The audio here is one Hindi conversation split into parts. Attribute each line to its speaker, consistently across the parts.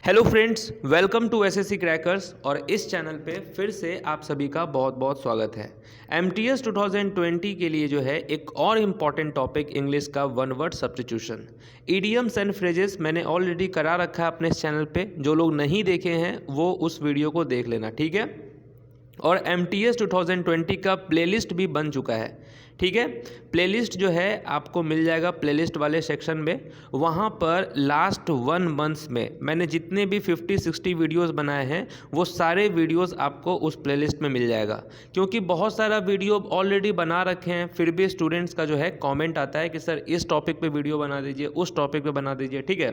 Speaker 1: Hello friends, welcome to SSC crackers. और इस चैनल पे फिर से आप सभी का बहुत बहुत स्वागत है। एमटीएस 2020 के लिए जो है एक और इम्पॉर्टेंट टॉपिक इंग्लिश का one word substitution, idioms and phrases मैंने ऑलरेडी करा रखा है अपने इस चैनल पे। जो लोग नहीं देखे हैं वो उस वीडियो को देख लेना, ठीक है। और एमटीएस 2020 का प्लेलिस्ट भी बन चुका है, ठीक है। प्लेलिस्ट जो है आपको मिल जाएगा प्लेलिस्ट वाले सेक्शन में। वहाँ पर लास्ट 1 मंथ्स में मैंने जितने भी 50-60 वीडियोस बनाए हैं वो सारे वीडियोस आपको उस प्लेलिस्ट में मिल जाएगा। क्योंकि बहुत सारा वीडियो ऑलरेडी बना रखे हैं, फिर भी स्टूडेंट्स का जो है कमेंट आता है कि सर इस टॉपिक पे वीडियो बना दीजिए, उस टॉपिक पे बना दीजिए, ठीक है।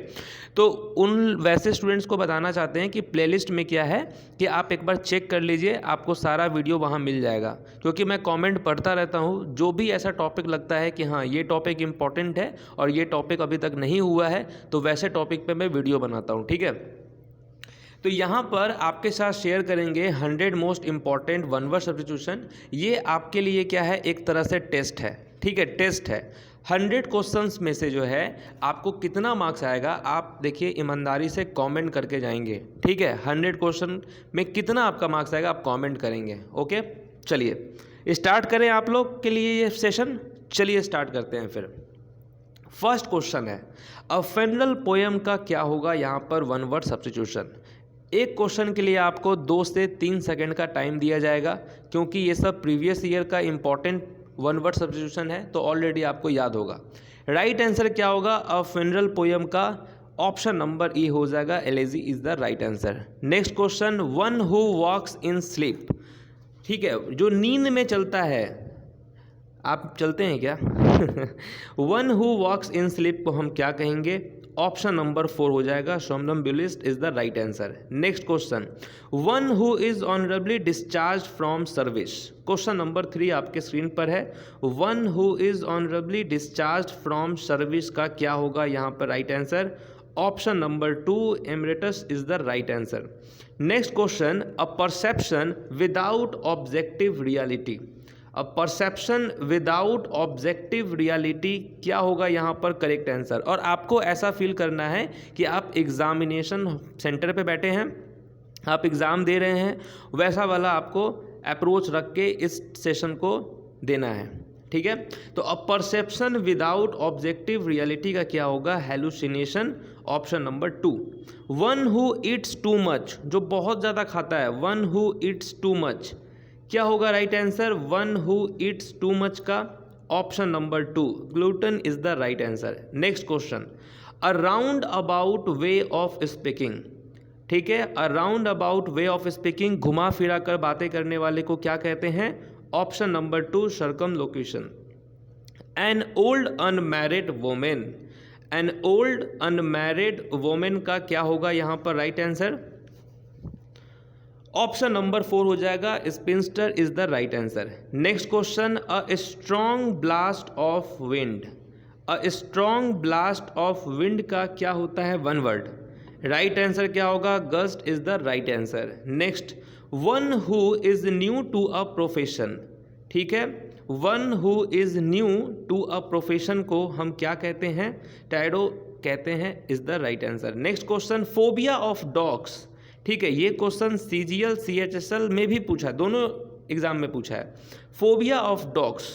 Speaker 1: तो उन वैसे स्टूडेंट्स को बताना चाहते हैं कि प्लेलिस्ट में क्या है कि आप एक बार चेक कर लीजिए, आपको सारा वीडियो वहाँ मिल जाएगा। क्योंकि मैं कमेंट पढ़ता रहता हूँ, जो भी ऐसा टॉपिक लगता है कि हाँ ये टॉपिक इंपॉर्टेंट है और ये टॉपिक अभी तक नहीं हुआ है, तो वैसे टॉपिक पे मैं वीडियो बनाता हूँ, ठीक है। तो यहाँ पर आपके साथ शेयर करेंगे 100 most important one word substitution. ये आपके लिए क्या है, एक तरह से टेस्ट है, ठीक है, टेस्ट है। 100 क्वेश्चंस में से जो है आपको कितना मार्क्स आएगा, आप देखिए ईमानदारी से कमेंट करके जाएंगे, ठीक है। 100 क्वेश्चन में कितना आपका मार्क्स आएगा आप कमेंट करेंगे, ओके। चलिए स्टार्ट करें आप लोग के लिए ये सेशन। चलिए स्टार्ट करते हैं फिर। फर्स्ट क्वेश्चन है अ फेनरल पोएम का क्या होगा यहाँ पर वन वर्ड सब्स्टिट्यूशन। एक क्वेश्चन के लिए आपको 2 से 3 सेकंड का टाइम दिया जाएगा, क्योंकि ये सब प्रीवियस ईयर का इंपॉर्टेंट वन वर्ड सब्स्टिट्यूशन है, तो ऑलरेडी आपको याद होगा। राइट आंसर क्या होगा अ फेनरल पोएम का, ऑप्शन नंबर ई हो जाएगा, elegy is the right answer. Next question, one who walks in sleep, ठीक है, जो नींद में चलता है। आप चलते हैं क्या? One who walks in sleep को हम क्या कहेंगे? ऑप्शन नंबर 4 हो जाएगा, somnambulist is the right answer. Next question, one who is honorably discharge from service. Question number 3 आपके स्क्रीन पर है। One who is honorably discharge from service का क्या होगा यहाँ पर right answer? Option number 2 emeritus is the right answer. Next question, a perception without objective reality. A perception without objective reality क्या होगा यहाँ पर करेक्ट आंसर? और आपको ऐसा फील करना है कि आप एग्जामिनेशन सेंटर पे बैठे हैं, आप एग्ज़ाम दे रहे हैं, वैसा वाला आपको अप्रोच रख के इस सेशन को देना है, ठीक है। तो a perception without objective reality का क्या होगा? Hallucination, option number 2। One who eats too much, जो बहुत ज़्यादा खाता है, one who eats too much क्या होगा right answer? One who eats too much का option number 2 glutton is the right answer. Next question, a roundabout way of speaking, ठीक है, a roundabout way of speaking, घुमा फिरा कर बातें करने वाले को क्या कहते हैं? Option number 2 circumlocution. An old unmarried women, an old unmarried women का क्या होगा यहाँ पर राइट आंसर? ऑप्शन नंबर 4 हो जाएगा, sphincter is the right answer. Next question, a strong blast of wind. A strong blast of wind का क्या होता है वन वर्ड? राइट आंसर क्या होगा? Gust is the right answer. Next, one who is new to a profession, ठीक है, one who is new to a profession को हम क्या कहते हैं? टैडो कहते हैं, is the right answer. Next question, phobia of dogs, ठीक है, ये क्वेश्चन CGL CHSL में भी पूछा है, दोनों एग्जाम में पूछा है। फोबिया ऑफ डॉग्स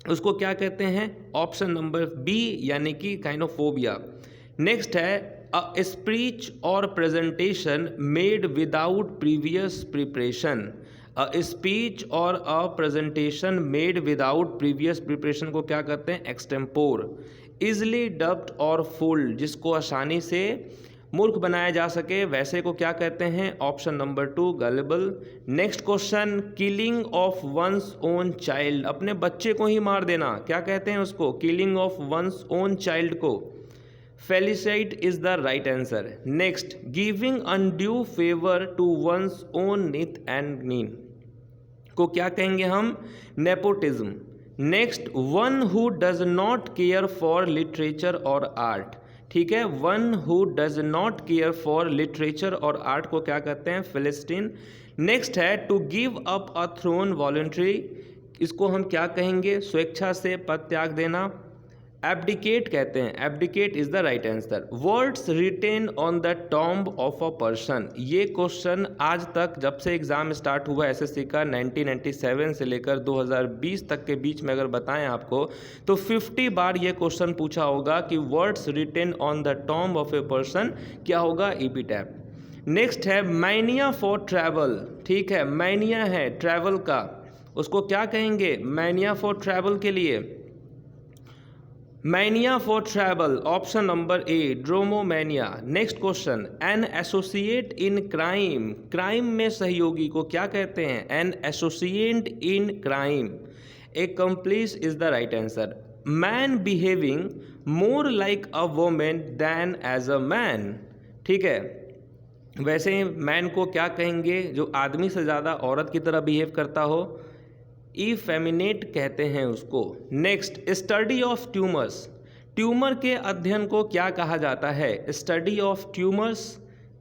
Speaker 1: उसको क्या कहते हैं? ऑप्शन नंबर बी यानी कि काइंड ऑफ फोबिया। नेक्स्ट है, अ स्पीच और presentation made without previous preparation. A speech और a presentation made without previous preparation को क्या कहते हैं? एक्सटेम्पोर। इजली डब्ड और फुल, जिसको आसानी से मूर्ख बनाया जा सके वैसे को क्या कहते हैं? Option number 2 गलेबल। Next question, killing of one's own child, अपने बच्चे को ही मार देना, क्या कहते हैं उसको? Killing of one's own child को filicide is the right answer. Next, giving undue favour to one's own kith and kin को क्या कहेंगे हम? Nepotism. Next, one who does not care for literature और आर्ट, ठीक है, one who does not care for literature और आर्ट को क्या कहते हैं? फिलिस्टीन। नेक्स्ट है, to give up a throne voluntary, इसको हम क्या कहेंगे? स्वेच्छा से पद त्याग देना। एब्डिकेट कहते हैं, abdicate is the right answer. Words written on the tomb of a person, ये क्वेश्चन आज तक जब से एग्जाम स्टार्ट हुआ एसएससी का 1997 से लेकर 2020 तक के बीच में अगर बताएं आपको तो 50 बार ये क्वेश्चन पूछा होगा कि words written on the tomb of a person क्या होगा, एपिटैफ। नेक्स्ट है मैनिया फॉर ट्रैवल, ठीक है, मैनिया है ट्रैवल का, उसको क्या कहेंगे, मैनिया फॉर ट्रैवल के लिए, mania for travel, option number A dromomania. Next question, an associate in crime, crime में सहयोगी को क्या कहते हैं, an associate in crime, accomplice is the right answer. Man behaving more like a women than as a man, ठीक है, वैसे मैन को क्या कहेंगे, जो आदमी से ज़्यादा औरत की तरह बिहेव करता हो, इफेमिनेट कहते हैं उसको। Next, study of tumours, tumour के अध्ययन को क्या कहा जाता है, स्टडी ऑफ ट्यूमर्स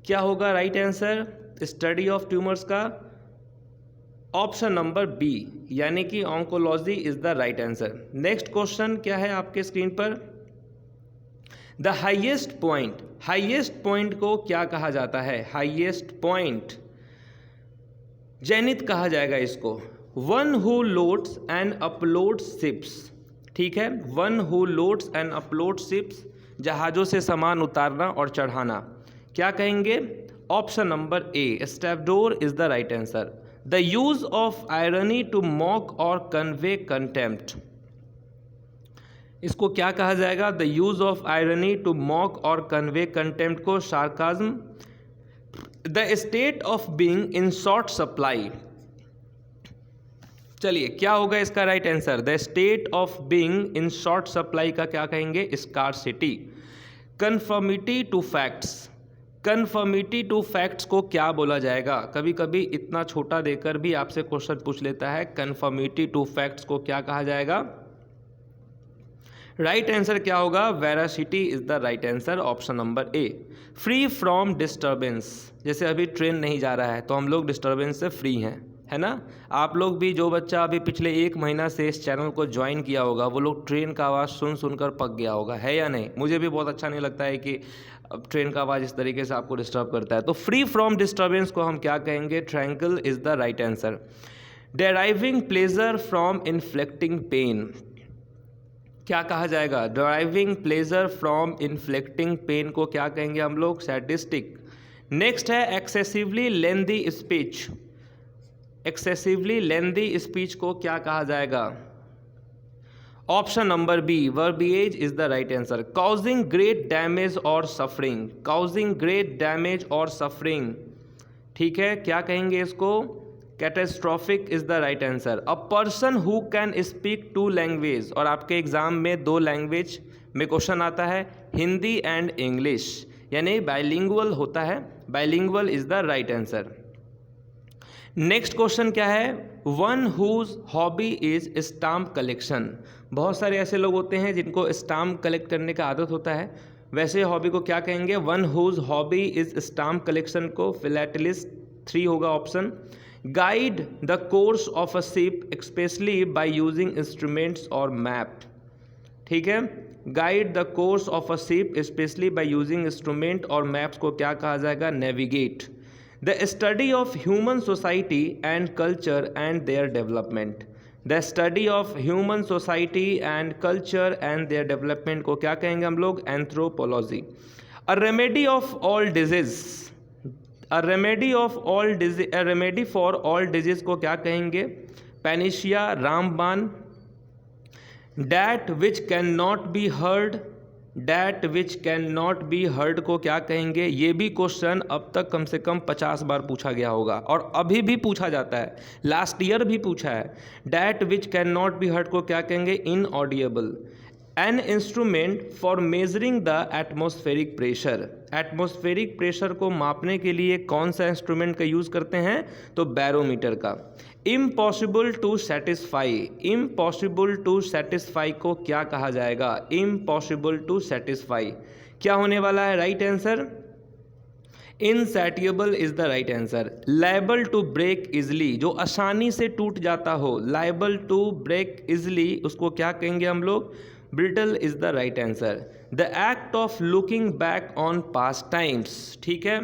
Speaker 1: क्या होगा right answer, study of tumours का ऑप्शन नंबर बी यानी कि oncology is the right answer. Next question क्या है आपके स्क्रीन पर, the highest point, highest point को क्या कहा जाता है, हाइएस्ट पॉइंट जेनिथ कहा जाएगा इसको। One who loads and uploads ships, ठीक है, one who loads and uploads ships, जहाज़ों से सामान उतारना और चढ़ाना, क्या कहेंगे, option number A stevedore is the right answer. The use of irony to mock or convey contempt, इसको क्या कहा जाएगा, the use of irony to mock or convey contempt को sarcasm. The state of being in short supply, चलिए क्या होगा इसका right answer, the state of being in short supply का क्या कहेंगे, scarcity. Conformity to facts, conformity to facts को क्या बोला जाएगा, कभी कभी इतना छोटा देकर भी आपसे क्वेश्चन पूछ लेता है, कन्फर्मिटी टू फैक्ट्स को क्या कहा जाएगा, राइट आंसर क्या होगा, veracity is the right answer, option number A. Free from disturbance, जैसे अभी ट्रेन नहीं जा रहा है तो हम लोग डिस्टर्बेंस से फ्री हैं, है ना। आप लोग भी, जो बच्चा अभी पिछले 1 महीना से इस चैनल को ज्वाइन किया होगा वो लोग ट्रेन का आवाज़ सुन सुनकर पक गया होगा, है या नहीं। मुझे भी बहुत अच्छा नहीं लगता है कि ट्रेन का आवाज़ इस तरीके से आपको डिस्टर्ब करता है। तो फ्री फ्रॉम डिस्टर्बेंस को हम क्या कहेंगे, tranquil is the right answer. Deriving pleasure from inflicting pain, क्या कहा जाएगा, deriving pleasure from inflicting pain को क्या कहेंगे हम लोग, सैडिस्टिक। नेक्स्ट है excessively lengthy speech, excessively lengthy speech को क्या कहा जाएगा, option number B verbiage is the right answer. Causing great damage or suffering, causing great damage or suffering, ठीक है, क्या कहेंगे इसको, catastrophic is the right answer. A person who can speak 2 language, और आपके एग्जाम में 2 लैंग्वेज में क्वेश्चन आता है, हिंदी एंड इंग्लिश, यानी बाइलिंगुअल होता है, bilingual is the right answer. Next question क्या है, one whose hobby is stamp collection, बहुत सारे ऐसे लोग होते हैं जिनको स्टाम्प कलेक्ट करने का आदत होता है, वैसे हॉबी को क्या कहेंगे, one whose hobby is stamp collection को फिलैटेलिस्ट 3 होगा option. Guide the course of a ship specially by using instruments और मैप, ठीक है, guide the course of a ship specially by using instrument और मैप्स को क्या कहा जाएगा, navigate. The study of human society and culture and their development, the study of human society and culture and their development को क्या कहेंगे हम लोग, anthropology. A remedy of all disease, a remedy of all disease, a remedy for all disease को क्या कहेंगे, पैनिशिया, रामबाण। That which can not be heard, that which can not be heard को क्या कहेंगे, ये भी क्वेश्चन अब तक कम से कम 50 बार पूछा गया होगा और अभी भी पूछा जाता है, लास्ट ईयर भी पूछा है। That which can not be heard को क्या कहेंगे, inaudible. An instrument for measuring the atmospheric pressure, atmospheric pressure को मापने के लिए कौन सा इंस्ट्रूमेंट का यूज़ करते हैं, तो बैरोमीटर का। Impossible to satisfy, impossible to satisfy को क्या कहा जाएगा, इम्पॉसिबल टू सेटिस्फाई क्या होने वाला है right answer, insatiable is the right answer. Liable to break easily, जो आसानी से टूट जाता हो, लायबल टू ब्रेक इजली उसको क्या कहेंगे हम लोग, brittle is the right answer. The act of looking back on past times, ठीक है,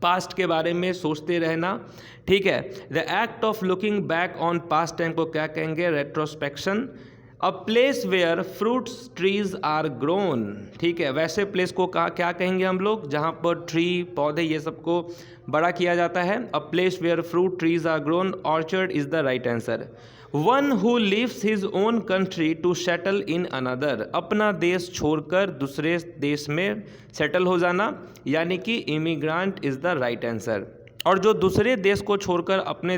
Speaker 1: पास्ट के बारे में सोचते रहना, ठीक है। The act of looking back on past time को क्या कहेंगे? Retrospection. A place where fruits trees are grown, ठीक है, वैसे प्लेस को क्या कहेंगे हम लोग जहाँ पर ट्री पौधे ये सबको बड़ा किया जाता है? A place where fruit trees are grown, orchard is the right answer. One who leaves his own country to settle in another, अपना देश छोड़कर दूसरे देश में सेटल हो जाना, यानी कि immigrant is the right answer. और जो दूसरे देश को छोड़कर अपने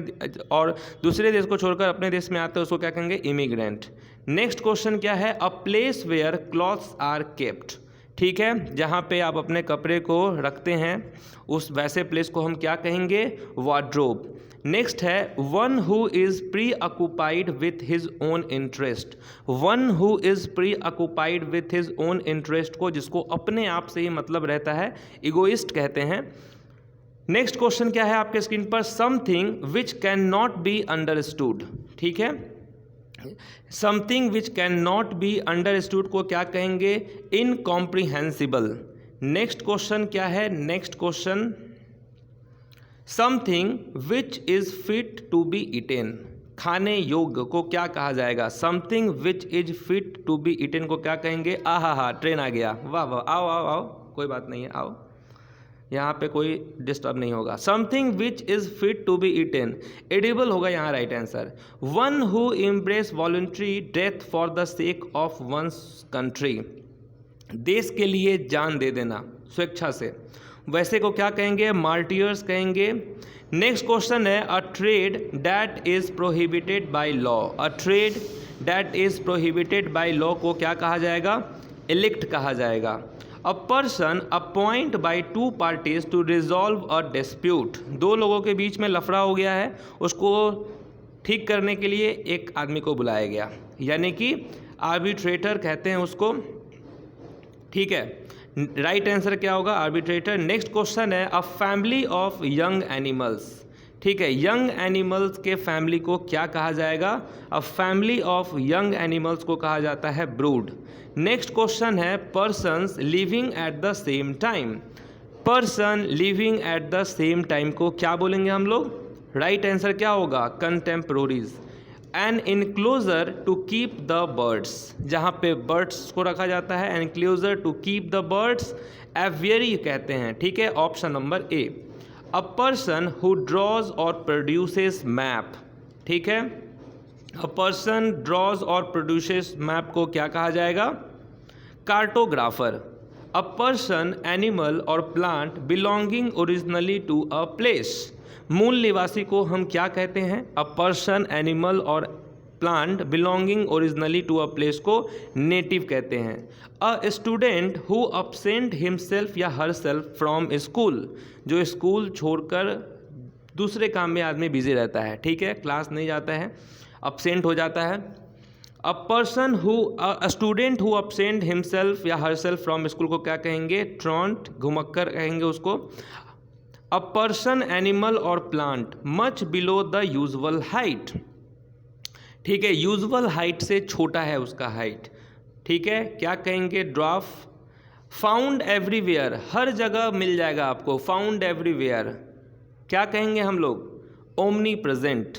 Speaker 1: देश में आते हैं उसको क्या कहेंगे? इमिग्रेंट। नेक्स्ट क्वेश्चन क्या है? A place where clothes are kept, ठीक है, जहाँ पे आप अपने कपड़े को रखते हैं उस वैसे प्लेस को हम क्या कहेंगे? वार्डरोब। नेक्स्ट है one who is pre occupied with his own interest. One who is pre occupied with his own interest को, जिसको अपने आप से ही मतलब रहता है, इगोइस्ट कहते हैं। नेक्स्ट क्वेश्चन क्या है आपके स्क्रीन पर? Something which can not be understood, ठीक है, something which can not be understood को क्या कहेंगे? इनकॉम्प्रिहेंसिबल। नेक्स्ट क्वेश्चन क्या है? Next question something which is fit to be eaten, खाने योग्य को क्या कहा जाएगा? Something which is fit to be eaten को क्या कहेंगे? आहा, ट्रेन आ गया, वाह वाह, आओ आओ आओ, कोई बात नहीं है, आओ, यहाँ पे कोई डिस्टर्ब नहीं होगा। Something which is fit to be eaten, edible होगा यहाँ right answer. One who embrace voluntary death for the sake of one's country, देश के लिए जान दे देना स्वेच्छा से, वैसे को क्या कहेंगे? मार्टियर्स कहेंगे। नेक्स्ट क्वेश्चन है a trade that is prohibited by law, a trade that is prohibited by law को क्या कहा जाएगा? इलिक्ट कहा जाएगा। A person appoint by two parties to resolve a dispute, दो लोगों के बीच में लफड़ा हो गया है, उसको ठीक करने के लिए एक आदमी को बुलाया गया, यानी कि आर्बिट्रेटर कहते हैं उसको, ठीक है। राइट आंसर क्या होगा? आर्बिट्रेटर। नेक्स्ट क्वेश्चन है अ फैमिली ऑफ यंग एनिमल्स, ठीक है, यंग एनिमल्स के फैमिली को क्या कहा जाएगा? A family of young animals को कहा जाता है ब्रूड। नेक्स्ट क्वेश्चन है persons living at the same time, person living at the same time को क्या बोलेंगे हम लोग? राइट आंसर क्या होगा? Contemporaries. An enclosure to keep the birds, जहाँ पे बर्ड्स को रखा जाता है, enclosure to keep the birds, aviary कहते हैं, ठीक है, option number A. A person who draws और प्रोड्यूसेस मैप, ठीक है, अ पर्सन ड्रॉज और प्रोड्यूसेस मैप को क्या कहा जाएगा? कार्टोग्राफर। अ पर्सन, एनिमल और plant belonging originally to a place, मूल निवासी को हम क्या कहते हैं? अ पर्सन, एनिमल और plant belonging originally to a place को नेटिव कहते हैं। A student who absent himself या हर सेल्फ फ्रॉम स्कूल, जो स्कूल छोड़कर दूसरे काम में आदमी बिजी रहता है, ठीक है, क्लास नहीं जाता है, अपसेंट हो जाता है। A person who, a student who absent himself या हर सेल्फ फ्रॉम स्कूल को क्या कहेंगे? ट्रॉन्ट, घुमक्कर कहेंगे उसको। अ पर्सन, एनिमल और plant much below the usual height, ठीक है, यूजुअल हाइट से छोटा है उसका हाइट, ठीक है, क्या कहेंगे? ड्वार्फ। फाउंड एवरीवेयर, हर जगह मिल जाएगा आपको, फाउंड एवरीवेयर क्या कहेंगे हम लोग? Omnipresent.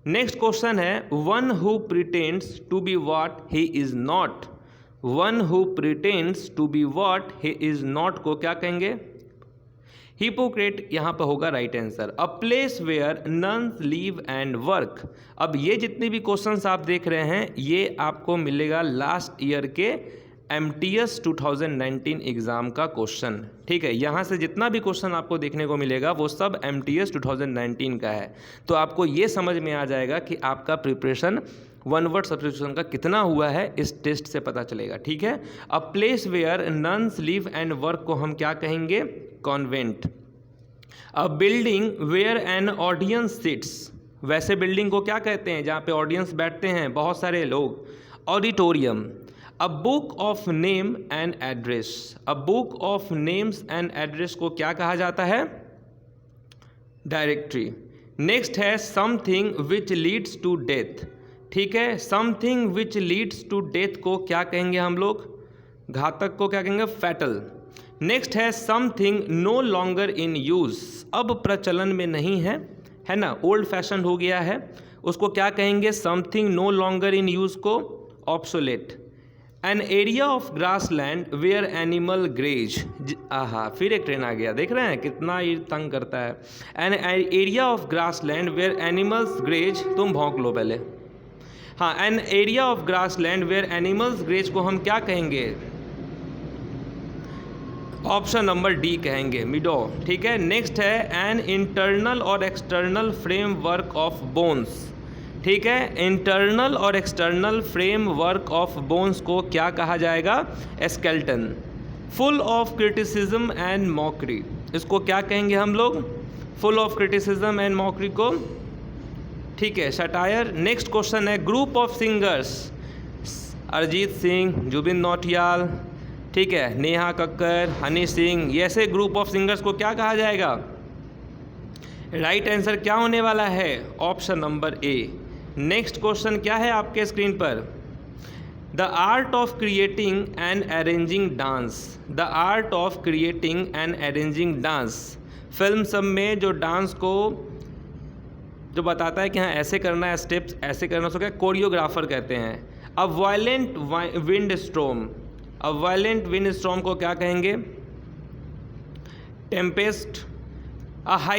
Speaker 1: नेक्स्ट क्वेश्चन है one who pretends to be what he is not, one who pretends to be what he is not को क्या कहेंगे? हिपोक्रेट यहाँ पर होगा right answer. A place where nuns live and work. अब ये जितने भी क्वेश्चंस आप देख रहे हैं ये आपको मिलेगा लास्ट ईयर के MTS 2019 एग्ज़ाम का क्वेश्चन, ठीक है, यहाँ से जितना भी क्वेश्चन आपको देखने को मिलेगा वो सब MTS 2019 का है। तो आपको ये समझ में आ जाएगा कि आपका प्रिपरेशन वन वर्ड सब्स्टिट्यूशन का कितना हुआ है, इस टेस्ट से पता चलेगा, ठीक है। A place where nuns live and work को हम क्या कहेंगे? Convent. A building where an audience sits, वैसे बिल्डिंग को क्या कहते हैं जहाँ पे ऑडियंस बैठते हैं बहुत सारे लोग? Auditorium. A book of name and address, a book of names and address को क्या कहा जाता है? डायरेक्टरी। नेक्स्ट है something which leads to death, ठीक है। Something which leads to death को क्या कहेंगे हम लोग? घातक को क्या कहेंगे? फैटल। नेक्स्ट है something no longer in use, अब प्रचलन में नहीं है ना, ओल्ड फैशन हो गया है, उसको क्या कहेंगे? Something no longer in use को obsolete. An area of grass land where animal graze, आहा फिर एक ट्रेन आ गया, देख रहे हैं कितना ये तंग करता है। An area of grass land where animals graze, तुम भौंक लो पहले। हाँ, an area of grass land where animals graze को हम क्या कहेंगे? ऑप्शन नंबर डी कहेंगे, मिडो। ठीक है। नेक्स्ट है एन इंटरनल और एक्सटर्नल फ्रेमवर्क ऑफ बोन्स। ठीक है, इंटरनल और एक्सटर्नल फ्रेमवर्क ऑफ बोन्स को क्या कहा जाएगा? Skeleton. Full of criticism and mockery, इसको क्या कहेंगे हम लोग? Full of criticism and mockery को, ठीक है, सटायर। नेक्स्ट क्वेश्चन है group of singers, Arijit Singh, Jubin Nautiyal, ठीक है, नेहा कक्कर, हनी सिंह, ऐसे ग्रुप ऑफ सिंगर्स को क्या कहा जाएगा? राइट आंसर क्या होने वाला है? ऑप्शन नंबर ए। नेक्स्ट क्वेश्चन क्या है आपके स्क्रीन पर? The art of creating and arranging dance, the art of creating and arranging dance, film सब में जो डांस को जो बताता है कि हाँ ऐसे करना है, स्टेप्स ऐसे करना, उसको क्या कोरियोग्राफर कहते हैं। अ वायलेंट विंड स्टॉर्म, अ वायलेंट विंड स्टॉर्म को क्या कहेंगे? टेम्पेस्ट।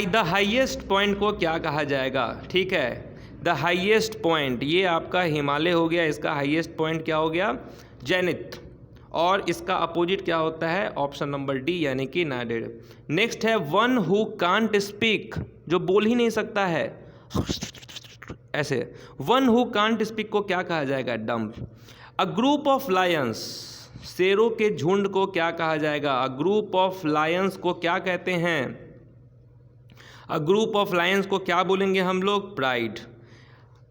Speaker 1: द हाईएस्ट पॉइंट को क्या कहा जाएगा? ठीक है, द हाईएस्ट पॉइंट, ये आपका हिमालय हो गया, इसका हाईएस्ट पॉइंट क्या हो गया? जेनिथ। और इसका अपोजिट क्या होता है? ऑप्शन नंबर डी यानी कि नाडेड। नेक्स्ट है वन हु कांट स्पीक, जो बोल ही नहीं सकता है, ऐसे, वन हु कांट स्पीक को क्या कहा जाएगा? Dumb. A group of Lions, शेरों के झुंड को क्या कहा जाएगा? अ ग्रुप ऑफ लायंस को क्या कहते हैं? अ ग्रुप ऑफ लायंस को क्या बोलेंगे हम लोग? Pride.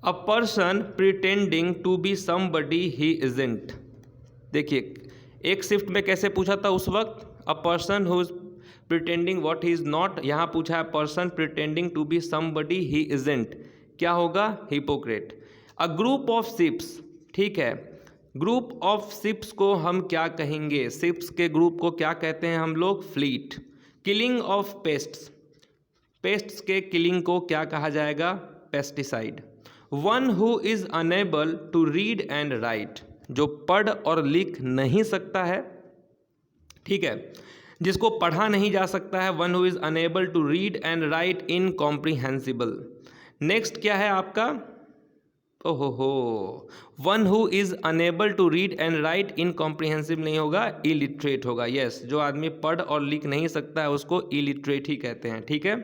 Speaker 1: A person pretending to be somebody he isn't, देखिए एक शिफ्ट में कैसे पूछा था उस वक्त? A person who is pretending what he is not, यहाँ पूछा है person pretending to be somebody he isn't, क्या होगा? Hypocrite. A group of ships, ठीक है, ग्रुप ऑफ शिप्स को हम क्या कहेंगे? शिप्स के ग्रुप को क्या कहते हैं हम लोग? Fleet. Killing of pests, pests के किलिंग को क्या कहा जाएगा? Pesticide. One who is unable to read and write, जो पढ़ और लिख नहीं सकता है, ठीक है, जिसको पढ़ा नहीं जा सकता है, one who is unable to read and write incomprehensible. Next क्या है आपका? ओहो, one who is unable to read and write incomprehensible नहीं होगा, इलिटरेट होगा। यस, जो आदमी पढ़ और लिख नहीं सकता है उसको इलिटरेट ही कहते हैं, ठीक है,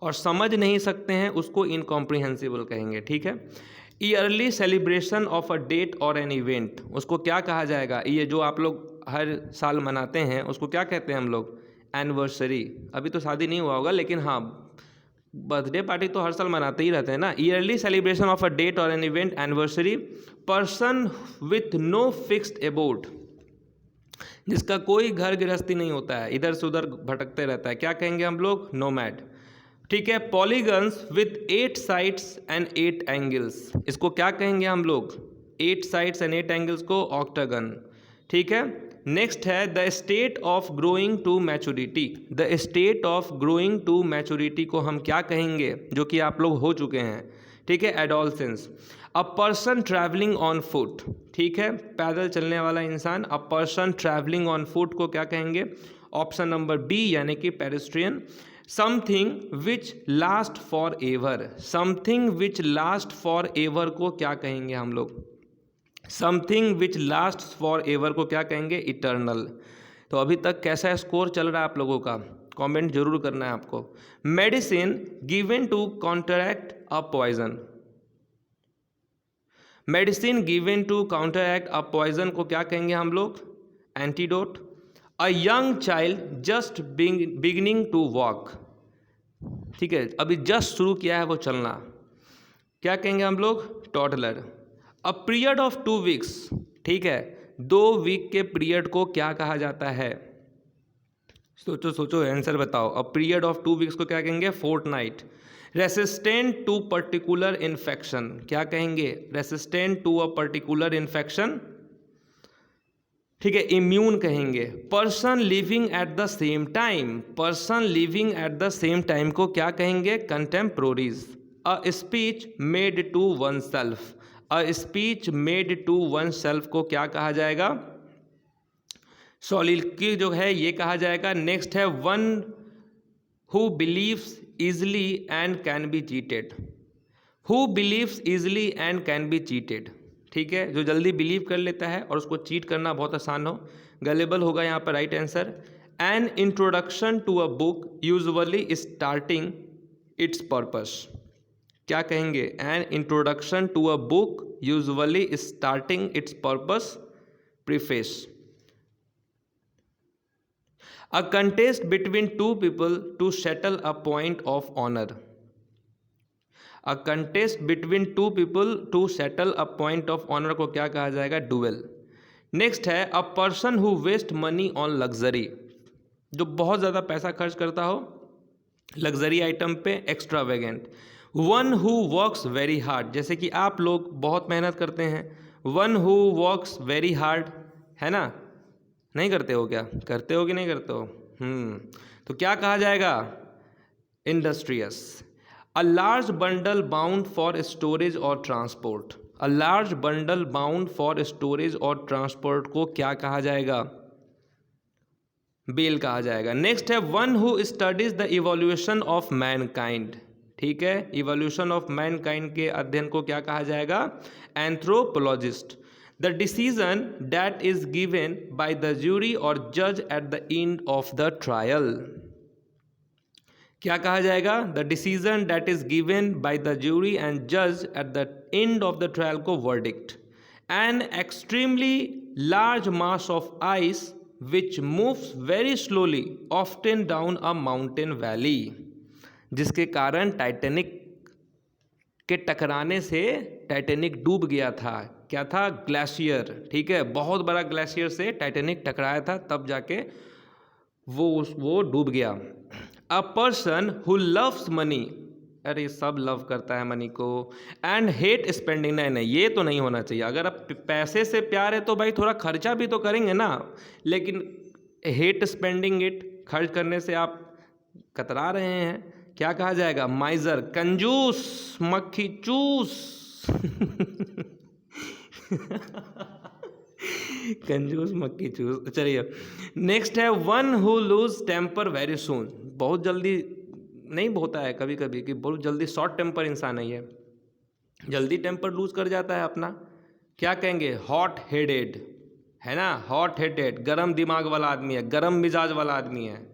Speaker 1: और समझ नहीं सकते हैं उसको इनकॉम्प्रीहेंसिबल कहेंगे, ठीक है। Yearly celebration of a date और एन इवेंट, उसको क्या कहा जाएगा? ये जो आप लोग हर साल मनाते हैं उसको क्या कहते हैं हम लोग? एनिवर्सरी। अभी तो शादी नहीं हुआ होगा, लेकिन हाँ बर्थडे पार्टी तो हर साल मनाते ही रहते हैं ना। Yearly celebration of a date और an event, anniversary. Person with no fixed about, जिसका कोई घर गृहस्थी नहीं होता है, इधर से उधर भटकते रहता है, क्या कहेंगे हम लोग? नोमैड, ठीक है। Polygons with 8 sides and 8 angles, इसको क्या कहेंगे हम लोग? 8 साइड्स एंड 8 एंगल्स को ऑक्टागन, ठीक है। नेक्स्ट है the state of growing to maturity, the state of growing to maturity को हम क्या कहेंगे? जो कि आप लोग हो चुके हैं, ठीक है, adolescence. A person travelling on foot, ठीक है, पैदल चलने वाला इंसान। A person travelling on foot को क्या कहेंगे? ऑप्शन नंबर बी यानी कि pedestrian. Something which last for ever, something which last for ever को क्या कहेंगे हम लोग? Something which last for ever को क्या कहेंगे? इटर्नल। तो अभी तक कैसा स्कोर चल रहा है आप लोगों का? कमेंट जरूर करना है आपको। Medicine given to counteract a poison, medicine given to counteract a poison को क्या कहेंगे हम लोग? Antidote. A young child just beginning to walk, ठीक है, अभी जस्ट शुरू किया है वो चलना, क्या कहेंगे हम लोग? Toddler. A period of 2 weeks, ठीक है, 2 वीक के पीरियड को क्या कहा जाता है? सोचो सोचो, आंसर बताओ। अ पीरियड ऑफ 2 वीक्स को क्या कहेंगे? Fortnight. Resistant to particular infection, क्या कहेंगे? Resistant to a particular infection, ठीक है, इम्यून कहेंगे। Person living at the same time, person living at the same time को क्या कहेंगे? Contemporaries. A speech made to oneself, a speech made to oneself को क्या कहा जाएगा? सॉलिलोक्वी जो है ये कहा जाएगा। नेक्स्ट है one who believes easily and can be cheated, who believes easily and can be cheated, ठीक है, जो जल्दी बिलीव कर लेता है और उसको चीट करना बहुत आसान हो। गलेबल होगा यहाँ पर right answer. An introduction to a book usually starting its purpose, क्या कहेंगे? An introduction to a book usually starting its purpose, preface. A contest between two people to settle a point of honour, a contest between two people to settle a point of honour को क्या कहा जाएगा? डुएल। नेक्स्ट है a person who waste money on luxury, जो बहुत ज़्यादा पैसा खर्च करता हो लग्जरी आइटम पे, extravagant. One who works very hard, जैसे कि आप लोग बहुत मेहनत करते हैं। One who works very hard, है ना? नहीं करते हो क्या? करते हो कि नहीं करते हो? तो क्या कहा जाएगा? Industrious. A large bundle bound for storage or transport, a large bundle bound for storage or transport को क्या कहा जाएगा? बेल कहा जाएगा। नेक्स्ट है one who studies the evolution of mankind, ठीक है, इवोल्यूशन ऑफ मैनकाइंड के अध्ययन को क्या कहा जाएगा? Anthropologist. The decision that is given by the jury or जज at the end of the trial, क्या कहा जाएगा? The decision that is given by the jury and जज at the end of the trial को verdict. An extremely large mass of ice which moves very slowly often down a mountain valley, जिसके कारण टाइटैनिक के टकराने से टाइटैनिक डूब गया था। क्या था? ग्लेशियर, ठीक है, बहुत बड़ा ग्लेशियर से टाइटैनिक टकराया था, तब जाके वो डूब गया। अ पर्सन हु लव्स मनी, अरे सब लव करता है मनी को, एंड हेट स्पेंडिंग, नहीं ये तो नहीं होना चाहिए। अगर आप पैसे से प्यार है तो भाई थोड़ा खर्चा भी तो करेंगे ना, लेकिन हेट स्पेंडिंग इट, खर्च करने से आप कतरा रहे हैं, क्या कहा जाएगा? माइजर, कंजूस, मक्खी चूस कंजूस, मक्खी चूस। चलिए नेक्स्ट है one who loose temper very soon, बहुत जल्दी नहीं होता है कभी कभी कि बहुत जल्दी शॉर्ट टेम्पर इंसान है ये, जल्दी टेम्पर लूज कर जाता है अपना, क्या कहेंगे? हॉट हेडेड, है ना? हॉट हेडेड, गरम दिमाग वाला आदमी है, गरम मिजाज वाला आदमी है।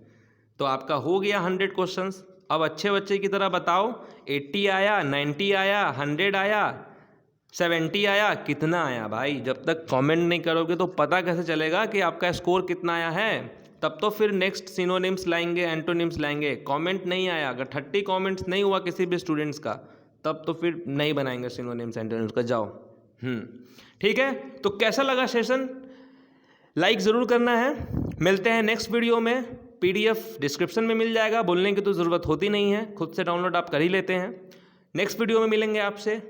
Speaker 1: तो आपका हो गया 100 क्वेश्चंस। अब अच्छे बच्चे की तरह बताओ, 80 आया, 90 आया, 100 आया, 70 आया, कितना आया भाई? जब तक कमेंट नहीं करोगे तो पता कैसे चलेगा कि आपका स्कोर कितना आया है? तब तो फिर नेक्स्ट सिनोनिम्स लाएंगे, एंटोनिम्स लाएंगे। कमेंट नहीं आया, अगर 30 कमेंट्स नहीं हुआ किसी भी स्टूडेंट्स का, तब तो फिर नहीं बनाएंगे सिनोनिम्स एंटोनिम्स का। जाओ ठीक है। तो कैसा लगा सेशन? लाइक ज़रूर करना है। मिलते हैं नेक्स्ट वीडियो में। PDF डिस्क्रिप्शन में मिल जाएगा, बोलने की तो ज़रूरत होती नहीं है, खुद से डाउनलोड आप कर ही लेते हैं। नेक्स्ट वीडियो में मिलेंगे आपसे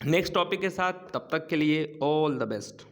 Speaker 1: नेक्स्ट टॉपिक के साथ, तब तक के लिए ऑल द बेस्ट।